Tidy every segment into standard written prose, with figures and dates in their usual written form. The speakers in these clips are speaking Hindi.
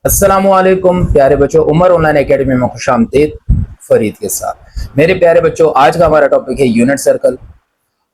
अस्सलामुअलैकुम प्यारे बच्चों, उमर ऑनलाइन एकेडमी में खुशामदीद। फरीद के साथ मेरे प्यारे बच्चों, आज का हमारा टॉपिक है यूनिट सर्कल।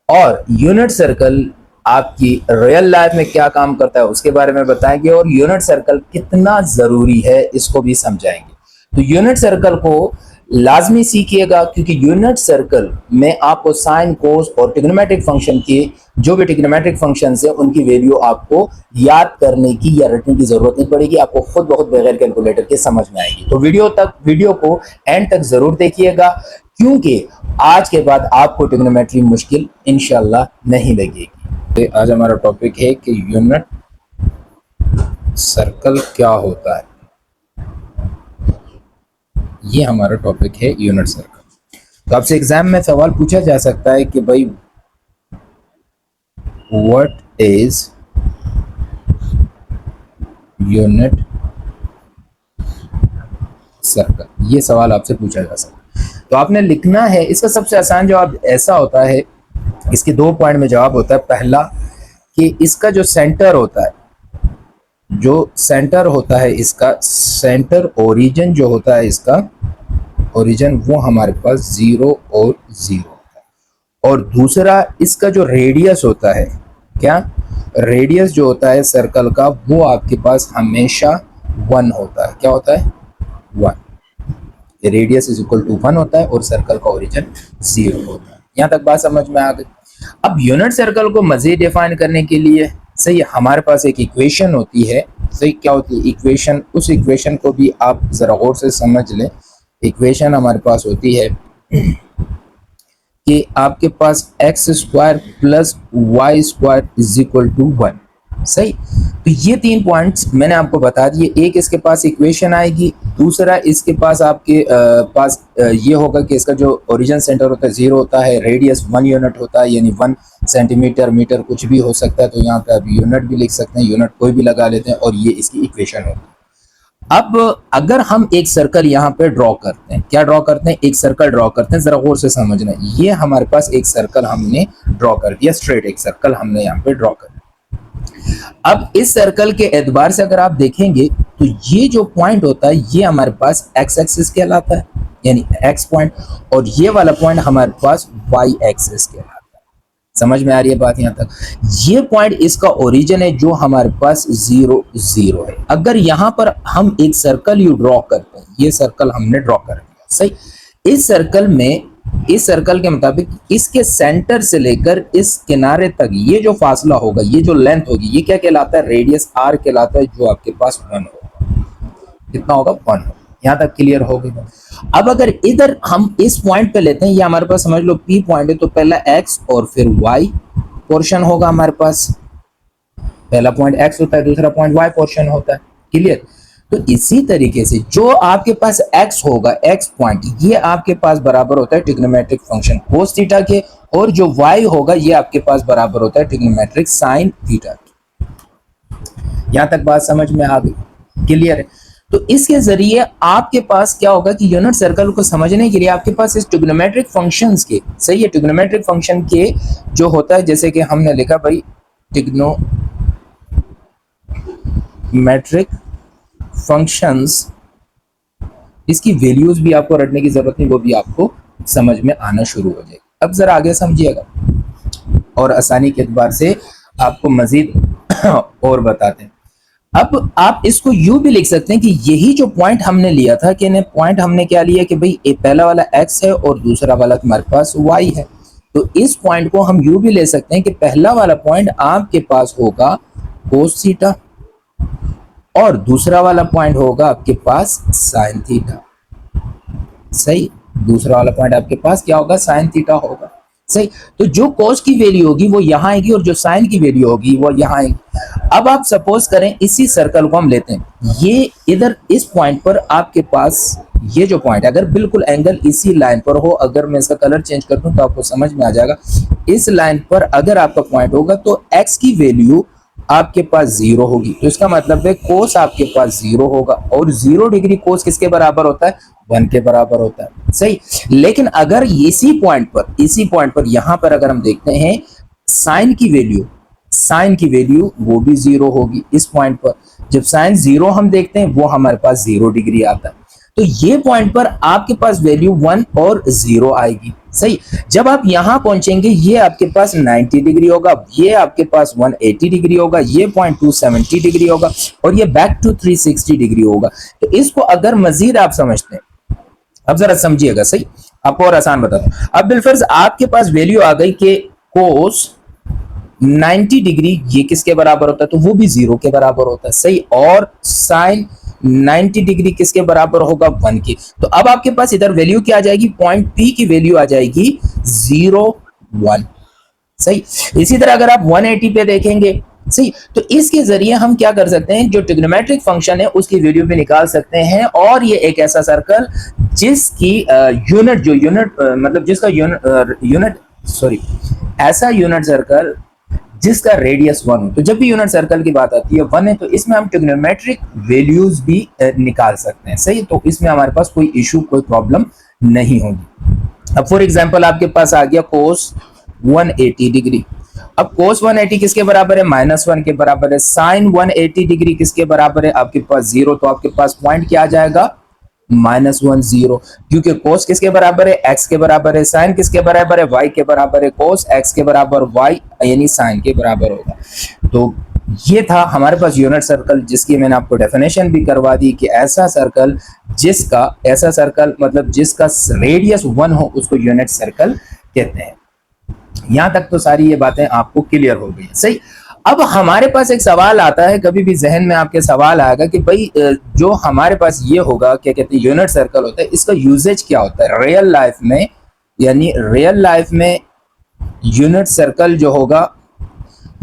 और यूनिट सर्कल आपकी रियल लाइफ में क्या काम करता है उसके बारे में बताएंगे और यूनिट सर्कल कितना जरूरी है इसको भी समझाएंगे। तो यूनिट सर्कल को लाजमी सीखिएगा, क्योंकि यूनिट सर्कल में आपको साइन, कोस और ट्रिग्नोमेट्रिक फंक्शन के जो भी ट्रिग्नोमेट्रिक फंक्शन है उनकी वैल्यू आपको याद करने की या रटने की जरूरत नहीं पड़ेगी, आपको खुद ब खुद बगैर कैलकुलेटर के समझ में आएगी। तो वीडियो को एंड तक जरूर देखिएगा, क्योंकि आज के बाद आपको ट्रिग्नोमेट्री मुश्किल इंशाल्लाह नहीं लगेगी। आज हमारा टॉपिक है कि यूनिट सर्कल क्या होता है। ये हमारा टॉपिक है यूनिट सर्कल। तो आपसे एग्जाम में सवाल पूछा जा सकता है कि भाई व्हाट इज यूनिट सर्कल, ये सवाल आपसे पूछा जा सकता है। तो आपने लिखना है, इसका सबसे आसान जवाब ऐसा होता है, इसके 2 पॉइंट में जवाब होता है। पहला कि इसका जो सेंटर होता है, इसका सेंटर ओरिजिन जो होता है, इसका ओरिजिन वो हमारे पास 0 और 0 होता है। और दूसरा इसका जो रेडियस होता है, क्या रेडियस जो होता है सर्कल का, वो आपके पास हमेशा 1 होता है। क्या होता है? 1। रेडियस इज इक्वल टू 1 होता है और सर्कल का ओरिजिन 0 होता है। यहां तक बात समझ में आ गई। अब यूनिट सर्कल को मजीद डिफाइन करने के लिए सही हमारे पास एक इक्वेशन होती है। सही क्या होती है इक्वेशन? उस इक्वेशन को भी आप जरा गौर से समझ लें। इक्वेशन हमारे पास होती है कि आपके पास x² plus y² is equal to 1। सही, तो ये 3 पॉइंट्स मैंने आपको बता दिए। एक इसके पास इक्वेशन आएगी, दूसरा इसके पास आपके पास ये होगा कि इसका जो ओरिजिन सेंटर होता है 0 होता है, रेडियस 1 यूनिट होता है, यानी 1 सेंटीमीटर, मीटर कुछ भी हो सकता है। तो यहाँ पे आप यूनिट भी लिख सकते हैं, यूनिट कोई भी लगा लेते हैं, और ये इसकी इक्वेशन होती है। अब अगर हम एक सर्कल यहाँ पे ड्रॉ करते हैं, क्या ड्रॉ करते हैं? एक सर्कल ड्रॉ करते हैं, जरा गौर से समझना। ये हमारे पास एक सर्कल हमने ड्रॉ कर दिया, स्ट्रेट एक सर्कल हमने यहाँ पे ड्रॉ कर दिया। अब इस सर्कल के एतबार से अगर आप देखेंगे तो ये जो पॉइंट होता है ये हमारे पास एक्स एक्सिस कहलाता है, यानी एक्स पॉइंट, और ये वाला पॉइंट हमारे पास वाई एक्सिस कहलाता है। समझ में आ रही है बात यहाँ तक? ये पॉइंट इसका ओरिजिन है जो हमारे पास 0 0 है। अगर यहाँ पर हम एक सर्कल यू ड्रॉ करते हैं, ये सर्कल हमने ड्रॉ कर दिया। सही, इस सर्कल में, इस सर्कल के मुताबिक इसके सेंटर से लेकर इस किनारे तक ये जो फासला होगा, ये जो लेंथ होगी, ये क्या कहलाता है? रेडियस r कहलाता है, जो आपके पास 1 होगा। कितना होगा? 1 होगा। यहाँ तक क्लियर हो गया। अब अगर इधर हम इस पॉइंट पे लेते हैं, ये हमारे पास समझ लो P पॉइंट है, तो पहला x और फिर y पोर्शन होगा हमारे पास। पहला पॉइंट x होता है, दूसरा पॉइंट y पोर्शन होता है। क्लियर? तो इसी तरीके से जो आपके पास x होगा, x पॉइंट, ये आपके पास बराबर होता है ट्रिग्नोमेट्रिक फंक्शन cos थीटा के, और जो y होगा ये आपके पास बराबर होता है ट्रिग्नोमेट्रिक sin थीटा के। यहां तक बात समझ में आ गई? क्लियर है? तो इसके जरिए आपके पास क्या होगा कि यूनिट सर्कल को समझने के लिए आपके पास इस ट्रिग्नोमेट्रिक फंक्शंस के, सही है, ट्रिग्नोमेट्रिक फंक्शन के जो होता है, जैसे कि हमने लिखा भाई ट्रिग्नोमेट्रिक फंक्शंस, इसकी वैल्यूज भी आपको रटने की जरूरत नहीं, वो भी आपको समझ में आना शुरू हो जाएगी। अब जरा आगे समझिएगा और आसानी के एतबार से आपको मजीद और बताते हैं। अब आप इसको यूं भी लिख सकते हैं कि यही जो पॉइंट हमने लिया था, कि पॉइंट हमने क्या लिया कि भाई पहला वाला x है और दूसरा वाला हमारे पास y है। तो इस पॉइंट को हम यूं भी ले सकते हैं कि पहला वाला पॉइंट आपके पास होगा cos थीटा और दूसरा वाला पॉइंट होगा आपके पास sin थीटा। सही, दूसरा वाला पॉइंट आपके पास क्या होगा? sin थीटा होगा। सही, तो जो cos की वैल्यू होगी वो यहां आएगी और जो sin की वैल्यू होगी वो यहां आएगी। अब आप सपोज करें इसी सर्कल को हम लेते हैं, ये इधर इस पॉइंट पर आपके पास ये जो पॉइंट, अगर बिल्कुल एंगल इसी लाइन पर हो, अगर मैं इसका कलर चेंज कर दूं तो आपको समझ में आ जाएगा। इस लाइन पर अगर आपका पॉइंट होगा तो x की वैल्यू आपके पास 0 होगी, तो इसका मतलब है कोस आपके पास 0 होगा, और 0 डिग्री कोस किसके बराबर होता है? 1 के बराबर होता है। सही, लेकिन अगर इसी पॉइंट पर यहां पर अगर हम देखते हैं साइन की वैल्यू वो भी 0 होगी इस पॉइंट पर। जब साइन 0 हम देखते हैं वो हमारे पास 0 डिग्री आता है। तो ये पॉइंट पर आपके पास वैल्यू 1 और 0 आएगी, सही। जब आप यहां पहुंचेंगे ये आपके पास 90 डिग्री होगा, ये आपके पास 180 डिग्री होगा, ये पॉइंट 270 डिग्री होगा और ये बैक टू 360 डिग्री होगा। तो इसको अगर मजीद आप समझते हैं, अब जरा समझिएगा, सही। आपको और आसान बताता हूं। अब बिलफर्ज आपके पास वैल्यू आ गई कि कोस 90 डिग्री ये किसके बराबर होता है, तो वो भी 0 के बराबर होता है, सही। और साइन 90 डिग्री किसके बराबर होगा, 1 की। तो अब आपके पास इधर वैल्यू क्या आ जाएगी, पॉइंट P की वैल्यू आ जाएगी 0 1, सही। इसी तरह अगर आप 180 पे देखेंगे, सही, तो इसके जरिए हम क्या कर सकते हैं, जो ट्रिग्नोमेट्रिक फंक्शन है उसकी वैल्यू भी निकाल सकते हैं। और ये एक ऐसा सर्कल जिसकी यूनिट, जो यूनिट मतलब जिसका यूनिट सॉरी ऐसा यूनिट सर्कल जिसका रेडियस 1 हो। तो जब भी यूनिट सर्कल की बात आती है 1 है, तो इसमें हम ट्रिग्नोमेट्रिक वैल्यूज भी निकाल सकते हैं, सही। तो इसमें हमारे पास कोई इशू, कोई प्रॉब्लम नहीं होगी। अब फॉर एग्जांपल आपके पास आ गया कोस 180 डिग्री। अब कोस 180 किसके बराबर है, -1 के बराबर है। साइन 180 डिग्री किसके बराबर है, आपके पास 0। तो आपके पास पॉइंट क्या आ जाएगा, -1 0, क्योंकि कोस किसके बराबर है, एक्स के बराबर है। साइन किसके बराबर है, वाई के बराबर है। कोस एक्स के बराबर वाई यानी साइन के बराबर होगा। तो ये था हमारे पास यूनिट सर्कल, जिसकी मैंने आपको डेफिनेशन भी करवा दी कि ऐसा सर्कल मतलब जिसका रेडियस 1 हो उसको यूनिट सर्कल कहते हैं। यहां तक तो सारी ये बातें आपको क्लियर हो गई, सही। अब हमारे पास एक सवाल आता है, कभी भी जहन में आपके सवाल आएगा कि भाई जो हमारे पास ये होगा, क्या कहते हैं, यूनिट सर्कल होता है, इसका यूजेज क्या होता है रियल लाइफ में। यानी रियल लाइफ में यूनिट सर्कल जो होगा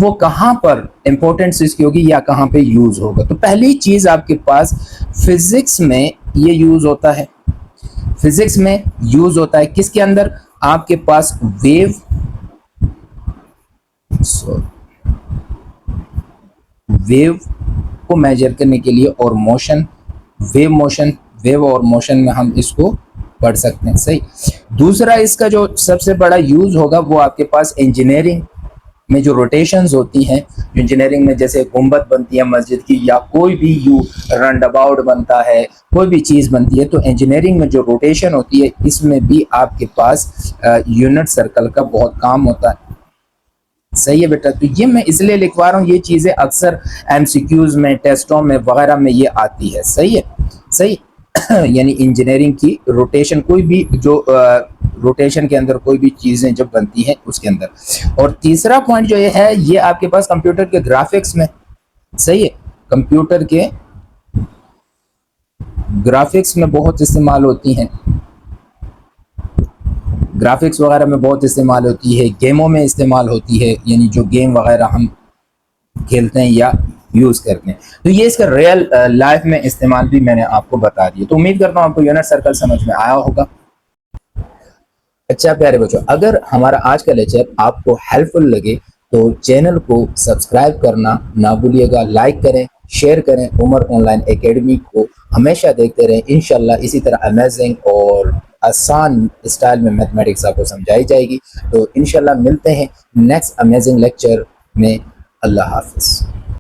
वो कहां पर इंपॉर्टेंस इसकी होगी या कहां पे यूज होगा। तो पहली चीज आपके पास फिजिक्स में ये यूज होता है। फिजिक्स में यूज होता है किसके अंदर, आपके पास वेव को मेजर करने के लिए, और मोशन, वेव और मोशन में हम इसको पढ़ सकते हैं, सही। दूसरा इसका जो सबसे बड़ा यूज होगा वो आपके पास इंजीनियरिंग में जो रोटेशंस होती हैं, इंजीनियरिंग में जैसे गुंबद बनती है मस्जिद की, या कोई भी यू रंडाबाउट बनता है, कोई भी चीज बनती है, तो इंजीनियरिंग में जो रोटेशन होती है इसमें भी आपके पास यूनिट सर्कल का बहुत काम होता है, सही है बेटा। तो ये मैं इसलिए लिखवा रहा हूँ, ये चीजें अक्सर एमसीक्यूज में, टेस्टों में वगैरह में ये आती है, सही है, सही। यानी इंजीनियरिंग की रोटेशन, कोई भी जो रोटेशन के अंदर कोई भी चीजें जब बनती हैं उसके अंदर। और तीसरा पॉइंट जो ये है, ये आपके पास कंप्यूटर के ग्राफिक्स में, सही है, कंप्यूटर के ग्राफिक्स में बहुत इस्तेमाल होती हैं, ग्राफिक्स वगैरह में बहुत इस्तेमाल होती है, गेमों में इस्तेमाल होती है, यानी जो गेम वगैरह हम खेलते हैं या यूज करते हैं। तो ये इसका रियल लाइफ में इस्तेमाल भी मैंने आपको बता दिया। तो उम्मीद करता हूँ आपको यूनिट सर्कल समझ में आया होगा। अच्छा प्यारे बच्चों, अगर हमारा आज का लेक्चर आपको हेल्पफुल लगे तो चैनल को सब्सक्राइब करना ना भूलिएगा, लाइक करें, शेयर करें। उमर ऑनलाइन एकेडमी को हमेशा देखते रहें। इंशाल्लाह इसी तरह अमेजिंग और आसान स्टाइल में मैथमेटिक्स आपको समझाई जाएगी। तो इंशाल्लाह मिलते हैं नेक्स्ट अमेजिंग लेक्चर में। अल्लाह हाफिज़।